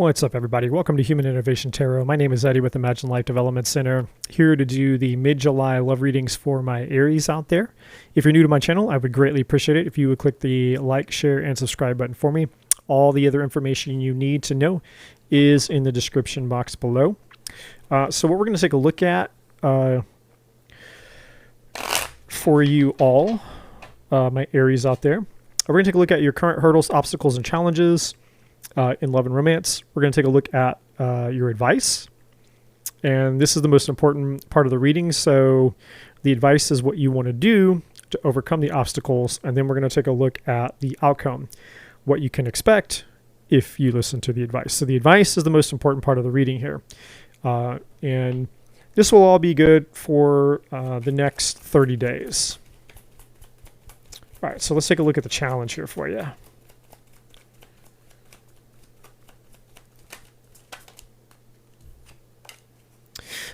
What's up, everybody? Welcome to Human Innovation Tarot. My name is Eddie with Imagine Life Development Center, here to do the mid-July love readings for my Aries out there. If you're new to my channel, I would greatly appreciate it if you would click the like, share, and subscribe button for me. All the other information you need to know is in the description box below. So what we're going to take a look at for you all, my Aries out there, we're going to take a look at your current hurdles, obstacles, and challenges in love and romance. We're going to take a look at your advice, and this is the most important part of the reading. So the advice is what you want to do to overcome the obstacles, and then we're going to take a look at the outcome, what you can expect if you listen to the advice. So the advice is the most important part of the reading here, and this will all be good for the next 30 days. All right, so let's take a look at the challenge here for you.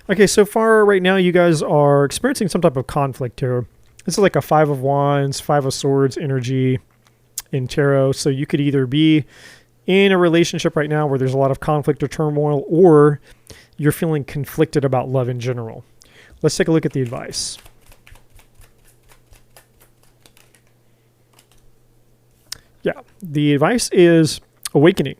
Okay, so far right now you guys are experiencing some type of conflict here. This is like a 5 of Wands, 5 of Swords energy in tarot. So you could either be in a relationship right now where there's a lot of conflict or turmoil, or you're feeling conflicted about love in general. Let's take a look at the advice. Yeah, the advice is awakening.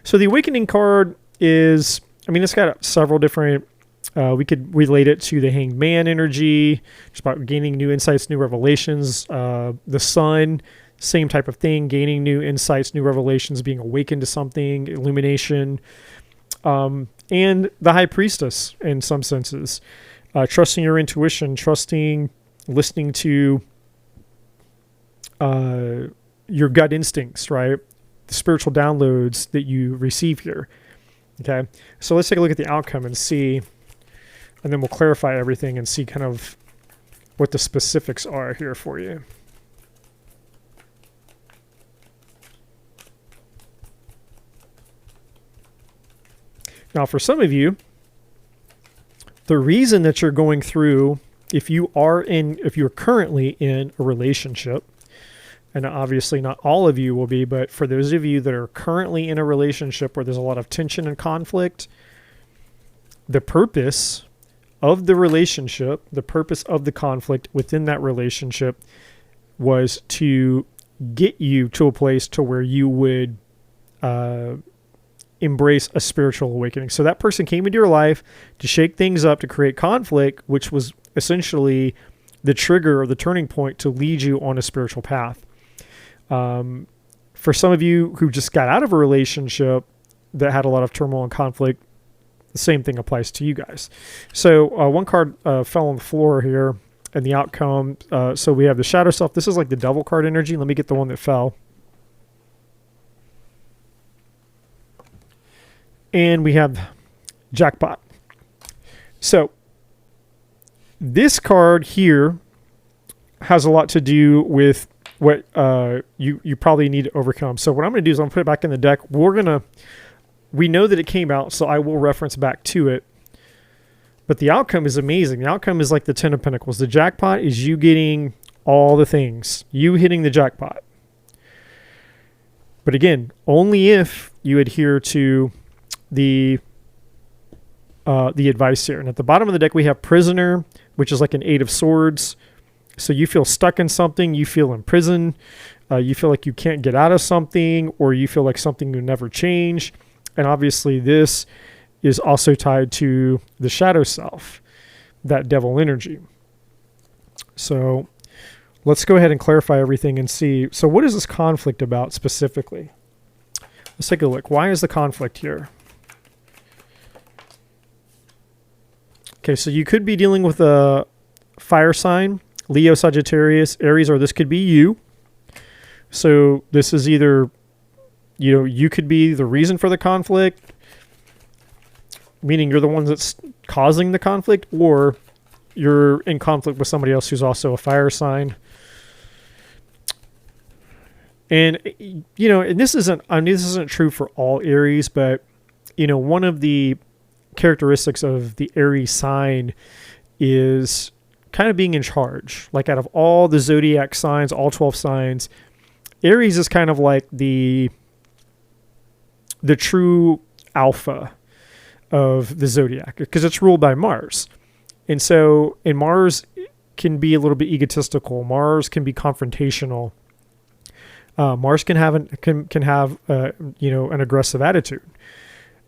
So the awakening card is, I mean, it's got several different we could relate it to the Hanged Man energy, just about gaining new insights, new revelations. The Sun, same type of thing, gaining new insights, new revelations, being awakened to something, illumination. And the High Priestess, in some senses, trusting your intuition, listening to your gut instincts, right? The spiritual downloads that you receive here. Okay, so let's take a look at the outcome and see. And then we'll clarify everything and see kind of what the specifics are here for you. Now, for some of you, the reason that you're going through, if you're currently in a relationship, and obviously not all of you will be, but for those of you that are currently in a relationship where there's a lot of tension and conflict, the purpose of the relationship, the purpose of the conflict within that relationship was to get you to a place to where you would embrace a spiritual awakening. So that person came into your life to shake things up, to create conflict, which was essentially the trigger or the turning point to lead you on a spiritual path. For some of you who just got out of a relationship that had a lot of turmoil and conflict, the same thing applies to you guys. So one card fell on the floor here, and the outcome. So we have the Shadow Self. This is like the Devil card energy. Let me get the one that fell. And we have Jackpot. So this card here has a lot to do with what you probably need to overcome. So what I'm going to do is I'm going to put it back in the deck. We know that it came out, so I will reference back to it. But the outcome is amazing. The outcome is like the 10 of Pentacles. The jackpot is you getting all the things. You hitting the jackpot. But again, only if you adhere to the advice here. And at the bottom of the deck, we have Prisoner, which is like an 8 of Swords. So you feel stuck in something. You feel in prison. You feel like you can't get out of something, or you feel like something will never change. And obviously this is also tied to the Shadow Self, that Devil energy. So let's go ahead and clarify everything and see. So what is this conflict about specifically? Let's take a look. Why is the conflict here? Okay, so you could be dealing with a fire sign, Leo, Sagittarius, Aries, or this could be you. So this is either, you could be the reason for the conflict, meaning you're the one that's causing the conflict, or you're in conflict with somebody else who's also a fire sign. And, and this isn't true for all Aries, but, one of the characteristics of the Aries sign is kind of being in charge. Like out of all the zodiac signs, all 12 signs, Aries is kind of like the true alpha of the zodiac because it's ruled by Mars. And so, and Mars can be a little bit egotistical. Mars can be confrontational. Mars can have an aggressive attitude.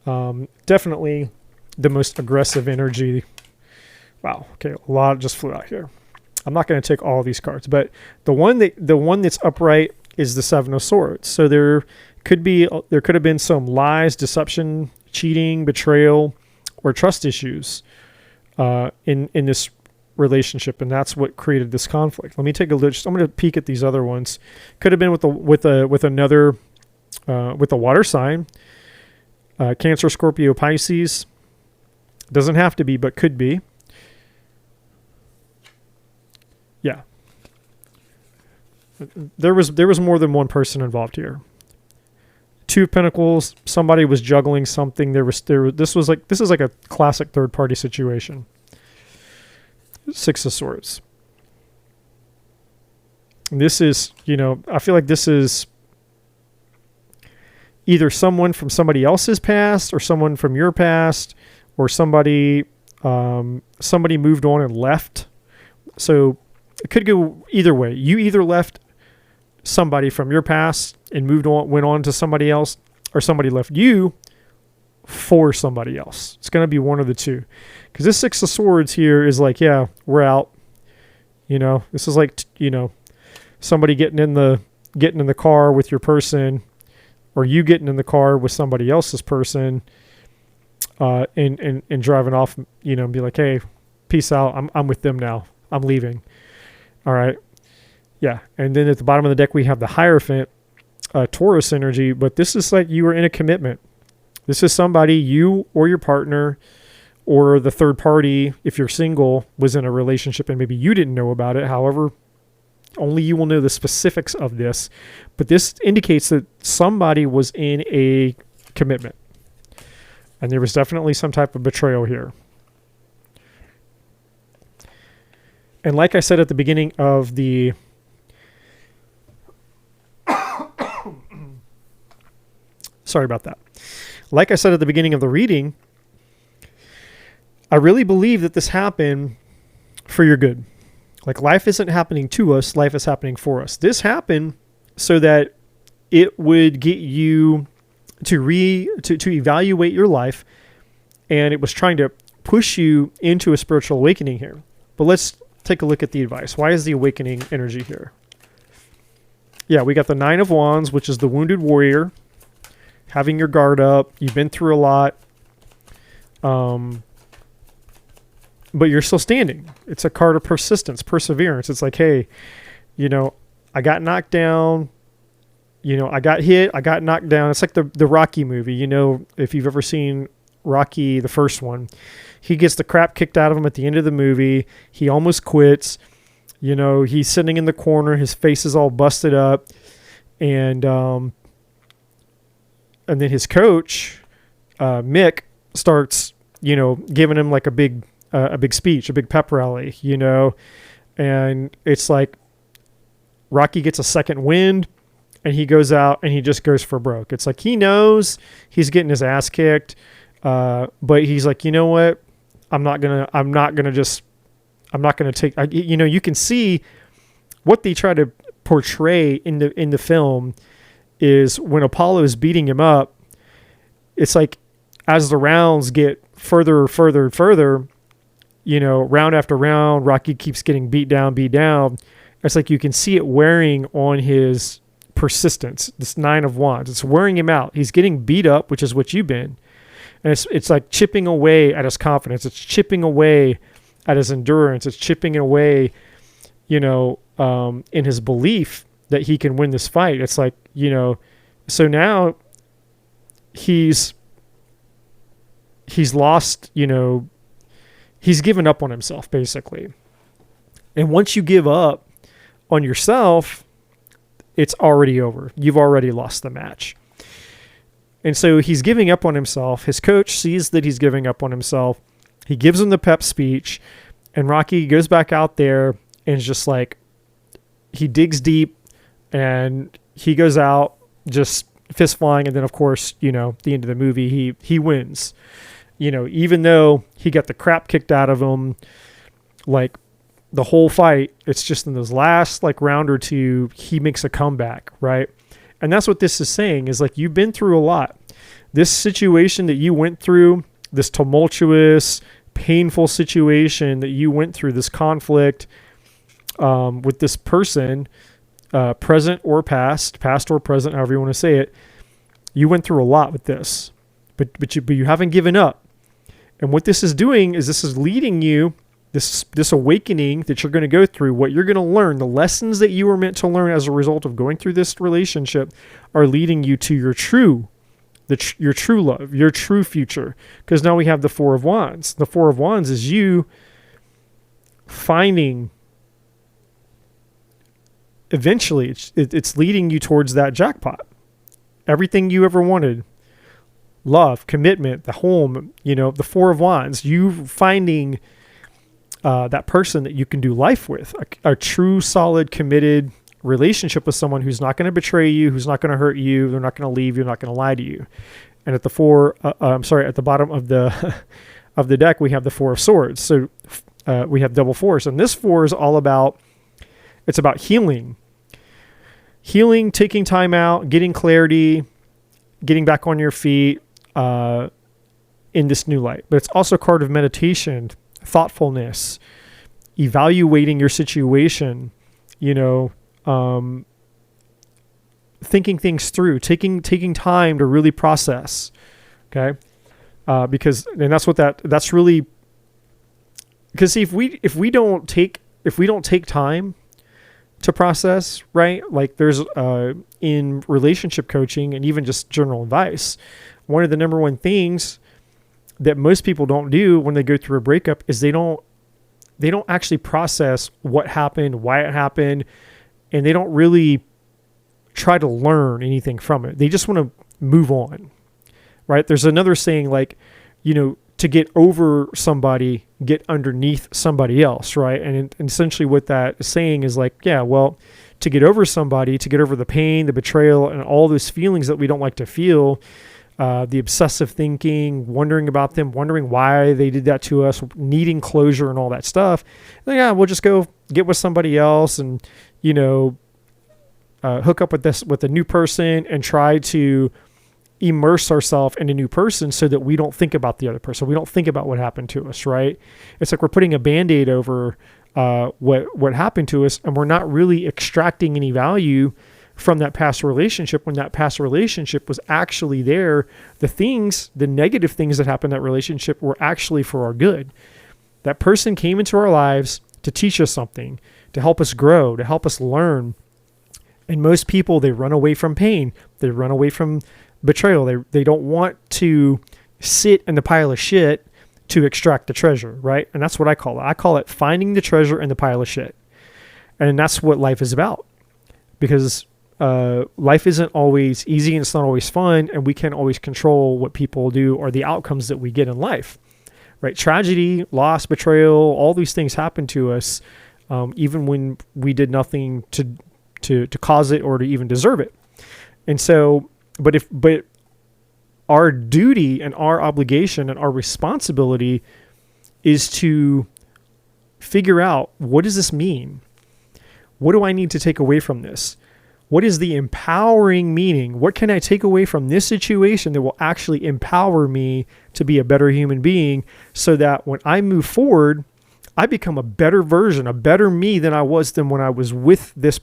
Definitely the most aggressive energy. Wow. Okay, a lot just flew out here. I'm not going to take all these cards, but the one that's upright is the Seven of Swords. So there could have been some lies, deception, cheating, betrayal, or trust issues in this relationship, and that's what created this conflict. Let me take a look. I'm going to peek at these other ones. Could have been with a water sign, Cancer, Scorpio, Pisces. Doesn't have to be, but could be. Yeah. There was more than one person involved here. Two of Pentacles. Somebody was juggling something. This is like a classic third party situation. Six of Swords. This is, I feel like this is either someone from somebody else's past or someone from your past, or somebody moved on and left. So it could go either way. You either left somebody from your past and went on to somebody else, or somebody left you for somebody else. It's going to be one of the two. Because this Six of Swords here is like, yeah, we're out. This is like, somebody getting in the car with your person, or you getting in the car with somebody else's person, and driving off, and be like, hey, peace out. I'm with them now. I'm leaving. All right. Yeah. And then at the bottom of the deck, we have the Hierophant, Taurus energy, but this is like you are in a commitment. This is somebody, you or your partner or the third party, if you're single, was in a relationship and maybe you didn't know about it. However, only you will know the specifics of this. But this indicates that somebody was in a commitment. And there was definitely some type of betrayal here. And like I said at the beginning of the... Sorry about that. Like I said at the beginning of the reading, I really believe that this happened for your good. Like, life isn't happening to us, life is happening for us. This happened so that it would get you to evaluate your life, and it was trying to push you into a spiritual awakening here. But let's take a look at the advice. Why is the awakening energy here? Yeah, we got the Nine of Wands, which is the wounded warrior, having your guard up. You've been through a lot. But you're still standing. It's a card of persistence, perseverance. It's like, hey, I got knocked down. I got hit. I got knocked down. It's like the Rocky movie. If you've ever seen Rocky, the first one, he gets the crap kicked out of him at the end of the movie. He almost quits. He's sitting in the corner. His face is all busted up. And then his coach, Mick, starts, giving him like a big speech, a big pep rally, and it's like Rocky gets a second wind and he goes out and he just goes for broke. It's like he knows he's getting his ass kicked, but he's like, you know what? I'm not gonna take. You can see what they try to portray in the film is when Apollo is beating him up. It's like as the rounds get further, round after round, Rocky keeps getting beat down. It's like you can see it wearing on his persistence, this Nine of Wands. It's wearing him out. He's getting beat up, which is what you've been. And it's like chipping away at his confidence. It's chipping away at his endurance. It's chipping away, in his belief that he can win this fight. It's like, so now he's lost, he's given up on himself, basically. And once you give up on yourself, it's already over. You've already lost the match. And so he's giving up on himself. His coach sees that he's giving up on himself. He gives him the pep speech, and Rocky goes back out there and is just like, he digs deep and he goes out just, fist flying. And then, of course, at the end of the movie, he wins. Even though he got the crap kicked out of him, like the whole fight, it's just in those last like round or two, he makes a comeback, right? And that's what this is saying, is like, you've been through a lot. This situation that you went through, this tumultuous, painful situation that you went through, this conflict with this person, present or past or present, however you want to say it, you went through a lot with this, but you haven't given up. And what this is doing is this is leading you, this awakening that you're going to go through, what you're going to learn, the lessons that you were meant to learn as a result of going through this relationship are leading you to your true love, your true future. Because now we have the Four of Wands. The Four of Wands is you finding, eventually, it's leading you towards that jackpot. Everything you ever wanted. Love, commitment, the home, the Four of Wands. You finding that person that you can do life with. A true, solid, committed relationship with someone who's not going to betray you, who's not going to hurt you, they're not going to leave you, not going to lie to you. And at the at the bottom of the of the deck, we have the Four of Swords. So we have double fours, and this four is all about, it's about healing, taking time out, getting clarity, getting back on your feet in this new light. But it's also a card of meditation, thoughtfulness, evaluating your situation, thinking things through, taking time to really process. Okay. Because that's really, because see, if we don't take time to process, right? Like there's, in relationship coaching and even just general advice, one of the number one things that most people don't do when they go through a breakup is they don't actually process what happened, why it happened, and they don't really try to learn anything from it. They just want to move on, right? There's another saying like, to get over somebody, get underneath somebody else, right? And essentially what that is saying is like, yeah, well, to get over somebody, to get over the pain, the betrayal, and all those feelings that we don't like to feel, the obsessive thinking, wondering about them, wondering why they did that to us, needing closure and all that stuff. And yeah, we'll just go get with somebody else and, hook up with a new person and try to immerse ourselves in a new person so that we don't think about the other person. We don't think about what happened to us, right? It's like we're putting a Band-Aid over what happened to us, and we're not really extracting any value from that past relationship when that past relationship was actually there. The negative things that happened in that relationship were actually for our good. That person came into our lives to teach us something, to help us grow, to help us learn. And most people, they run away from pain. They run away from betrayal. They don't want to sit in the pile of shit to extract the treasure, right? And that's what I call it. I call it finding the treasure in the pile of shit. And that's what life is about. Because life isn't always easy and it's not always fun, and we can't always control what people do or the outcomes that we get in life, right? Tragedy, loss, betrayal, all these things happen to us, even when we did nothing to cause it or to even deserve it. And so, but our duty and our obligation and our responsibility is to figure out, what does this mean? What do I need to take away from this? What is the empowering meaning? What can I take away from this situation that will actually empower me to be a better human being, so that when I move forward, I become a better version, a better me than I was when I was with this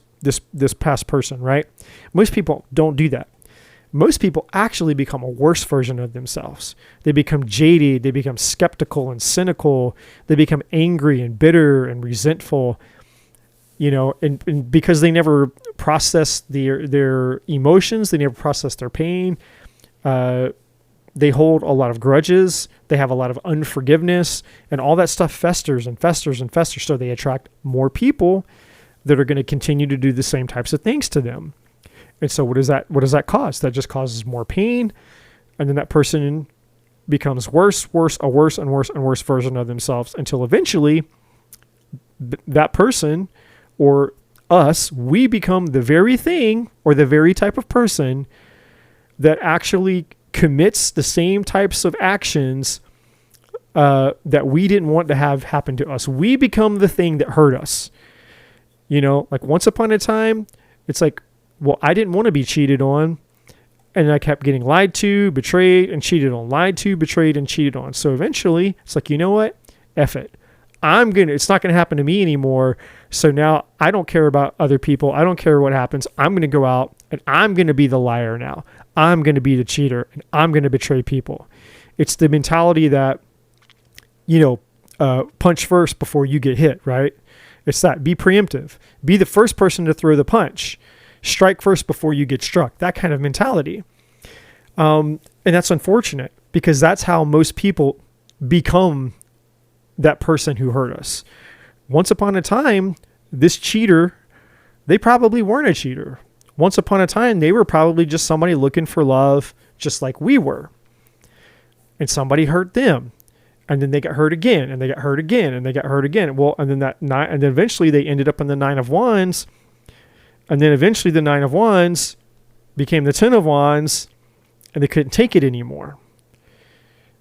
past person, right? Most people don't do that. Most people actually become a worse version of themselves. They become jaded. They become skeptical and cynical. They become angry and bitter and resentful. And because they never process their emotions, they never process their pain. They hold a lot of grudges. They have a lot of unforgiveness, and all that stuff festers and festers and festers. So they attract more people that are going to continue to do the same types of things to them. And so what does that cause? That just causes more pain. And then that person becomes a worse and worse and worse version of themselves, until eventually that person or us, we become the very thing or the very type of person that actually commits the same types of actions that we didn't want to have happen to us. We become the thing that hurt us. Like once upon a time, it's like, well, I didn't want to be cheated on. And I kept getting lied to, betrayed, and cheated on. Lied to, betrayed, and cheated on. So eventually, it's like, you know what? F it. It's not going to happen to me anymore. So now I don't care about other people. I don't care what happens. I'm going to go out and I'm going to be the liar now. I'm going to be the cheater and I'm going to betray people. It's the mentality that, punch first before you get hit, right? It's that. Be preemptive. Be the first person to throw the punch. Strike first before you get struck. That kind of mentality. And that's unfortunate because that's how most people become that person who hurt us. Once upon a time, this cheater, they probably weren't a cheater. Once upon a time, they were probably just somebody looking for love, just like we were. And somebody hurt them. And then they got hurt again, and they got hurt again, and they got hurt again. Well, and then and then eventually they ended up in the 9 of Wands. And then eventually the 9 of Wands became the 10 of Wands, and they couldn't take it anymore.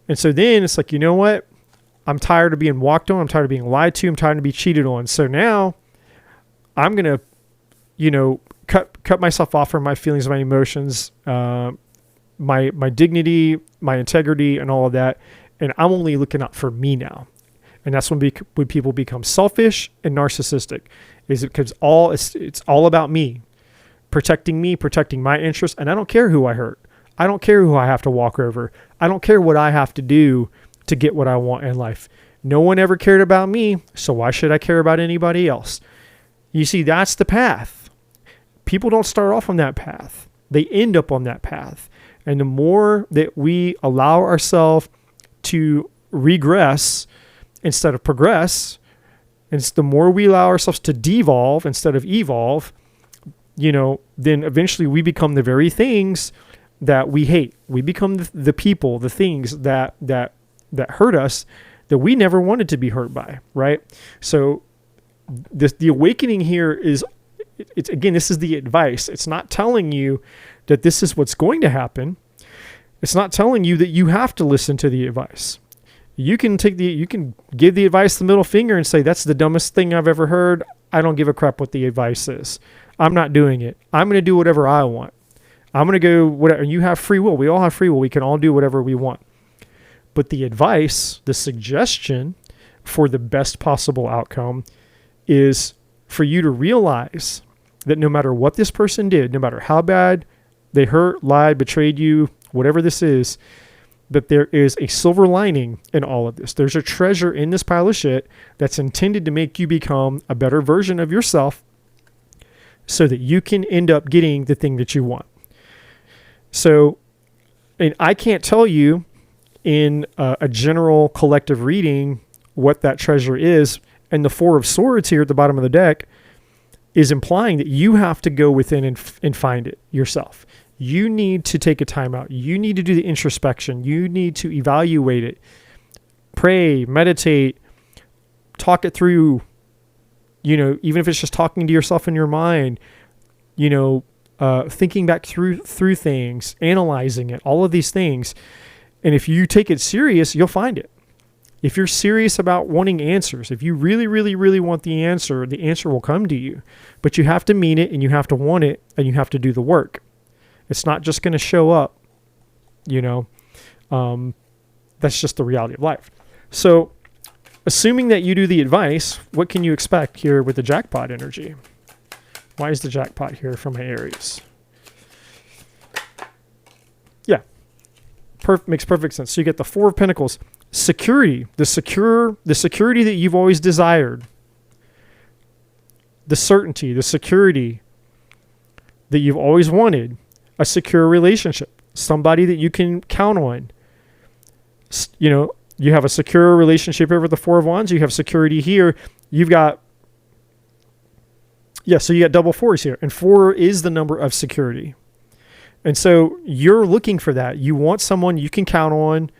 And so then it's like, you know what? I'm tired of being walked on. I'm tired of being lied to. I'm tired of being cheated on. So now I'm going to, cut myself off from my feelings, my emotions, my dignity, my integrity, and all of that. And I'm only looking out for me now. And that's when people become selfish and narcissistic. Is it because it's all about me, protecting my interests. And I don't care who I hurt. I don't care who I have to walk over. I don't care what I have to do to get what I want in life. No one ever cared about me, so why should I care about anybody else? You see, that's the path. People don't start off on that path. They end up on that path. And the more that we allow ourselves to regress instead of progress, and the more we allow ourselves to devolve instead of evolve, then eventually we become the very things that we hate. We become the people, the things that hurt us, that we never wanted to be hurt by, right? So the awakening here is, this is the advice. It's not telling you that this is what's going to happen. It's not telling you that you have to listen to the advice. You can give the advice the middle finger and say, that's the dumbest thing I've ever heard. I don't give a crap what the advice is. I'm not doing it. I'm going to do whatever I want. I'm going to go whatever. You have free will. We all have free will. We can all do whatever we want. But the advice, the suggestion for the best possible outcome is for you to realize that no matter what this person did, no matter how bad they hurt, lied, betrayed you, whatever this is, that there is a silver lining in all of this. There's a treasure in this pile of shit that's intended to make you become a better version of yourself so that you can end up getting the thing that you want. So, and I can't tell you in a general collective reading what that treasure is. And the 4 of Swords here at the bottom of the deck is implying that you have to go within and find it yourself. You need to take a time out. You need to do the introspection. You need to evaluate it. Pray, meditate, talk it through, even if it's just talking to yourself in your mind, thinking back through things, analyzing it, all of these things. And if you take it serious, you'll find it. If you're serious about wanting answers, if you really, really, really want the answer will come to you. But you have to mean it, and you have to want it, and you have to do the work. It's not just going to show up, that's just the reality of life. So assuming that you do the advice, what can you expect here with the jackpot energy? Why is the jackpot here from my Aries? Yeah, makes perfect sense. So you get the 4 of Pentacles, security, the security that you've always desired, the certainty, the security that you've always wanted, a secure relationship, somebody that you can count on. You have a secure relationship over the 4 of Wands. You have security here. You've got, so you got double 4s here. And 4 is the number of security. And so you're looking for that. You want someone you can count on,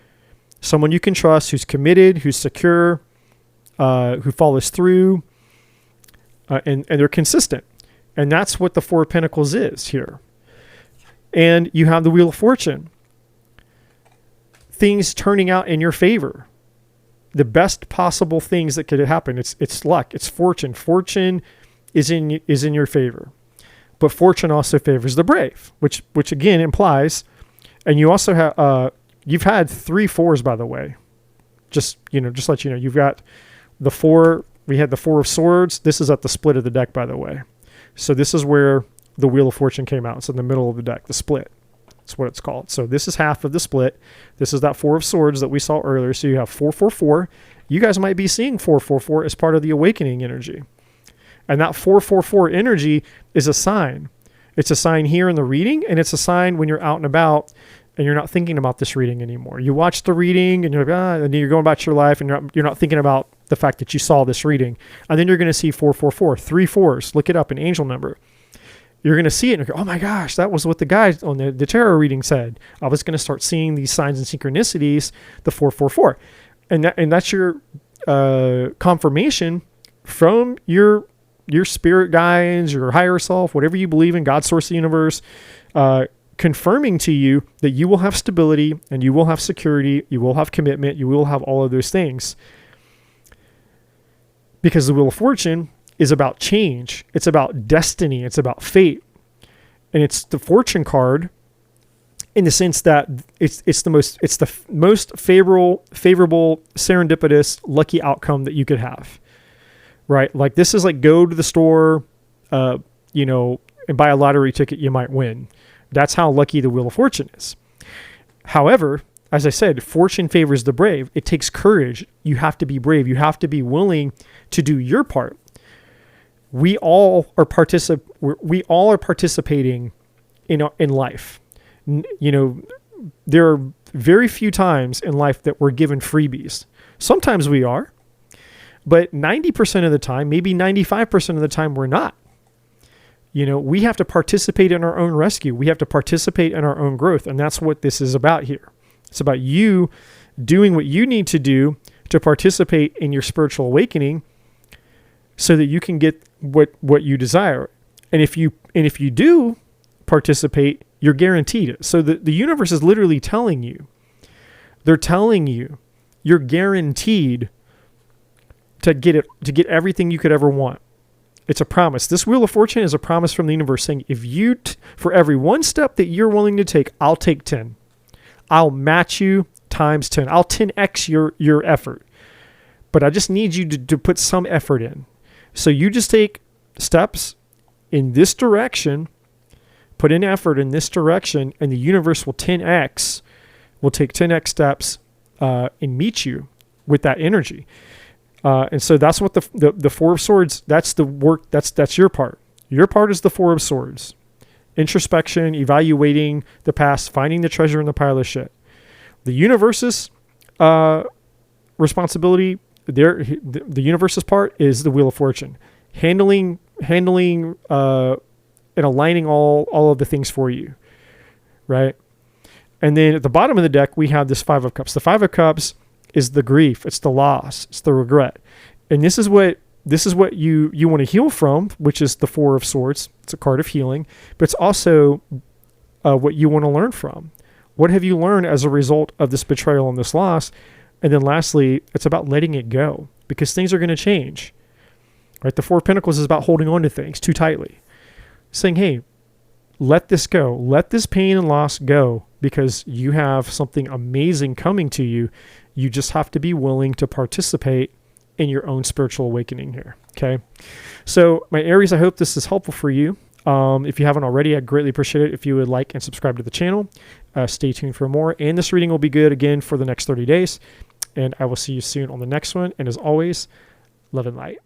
someone you can trust, who's committed, who's secure, who follows through, and they're consistent. And that's what the 4 of Pentacles is here. And you have the Wheel of Fortune. Things turning out in your favor. The best possible things that could happen. It's luck. It's fortune. Fortune is in your favor. But fortune also favors the brave, which again implies, and you also have you've had 3 4s, by the way. Just let you know, you've got the 4. We had the 4 of Swords. This is at the split of the deck, by the way. So this is where the Wheel of Fortune came out. It's in the middle of the deck, the split. That's what it's called. So this is half of the split. This is that 4 of Swords that we saw earlier. So you have 4 4 4. You guys might be seeing 4 4 4 as part of the awakening energy. And that 4 4 4 energy is a sign. It's a sign here in the reading, and it's a sign when you're out and about and you're not thinking about this reading anymore. You watch the reading and you're like, and you're going about your life and you're not thinking about the fact that you saw this reading. And then you're going to see 4 4 4, 3 4s. Look it up, an angel number. You're going to see it and you go, oh my gosh, that was what the guy on the tarot reading said. I was going to start seeing these signs and synchronicities, the 4 4 4. And that's your confirmation from your spirit guides, your higher self, whatever you believe in, God, source of the universe, confirming to you that you will have stability and you will have security, you will have commitment, you will have all of those things. Because the Wheel of Fortune is about change. It's about destiny. It's about fate. And it's the fortune card in the sense that it's the most favorable, serendipitous, lucky outcome that you could have. Right? Like this is like go to the store, and buy a lottery ticket you might win. That's how lucky the Wheel of Fortune is. However, as I said, fortune favors the brave. It takes courage. You have to be brave. You have to be willing to do your part. We all are participating in life. There are very few times in life that we're given freebies. Sometimes we are. But 90% of the time, maybe 95% of the time, we're not. We have to participate in our own rescue. We have to participate in our own growth. And that's what this is about here. It's about you doing what you need to do to participate in your spiritual awakening so that you can get what you desire. And if you do participate, you're guaranteed it. So the universe is literally telling you, they're telling you, you're guaranteed to get everything you could ever want. It's a promise. This Wheel of Fortune is a promise from the universe saying, if you, for every one step that you're willing to take, I'll take 10. I'll match you times 10. I'll 10x your effort. But I just need you to put some effort in. So you just take steps in this direction, put in effort in this direction, and the universe will take 10x steps and meet you with that energy. And so that's what the 4 of Swords, that's the work, that's your part. Your part is the 4 of Swords. Introspection, evaluating the past, finding the treasure in the pile of shit. The universe's responsibility, the universe's part is the Wheel of Fortune. Handling and aligning all of the things for you, right? And then at the bottom of the deck, we have this 5 of Cups. The 5 of Cups is the grief, it's the loss, it's the regret. And this is what you want to heal from, which is the 4 of Swords. It's a card of healing, but it's also what you want to learn from. What have you learned as a result of this betrayal and this loss? And then lastly, it's about letting it go because things are going to change. Right? The 4 of Pentacles is about holding on to things too tightly. Saying, hey, let this go. Let this pain and loss go because you have something amazing coming to you. You just have to be willing to participate in your own spiritual awakening here. Okay. So my Aries, I hope this is helpful for you. If you haven't already, I'd greatly appreciate it if you would like and subscribe to the channel. Stay tuned for more. And this reading will be good again for the next 30 days. And I will see you soon on the next one. And as always, love and light.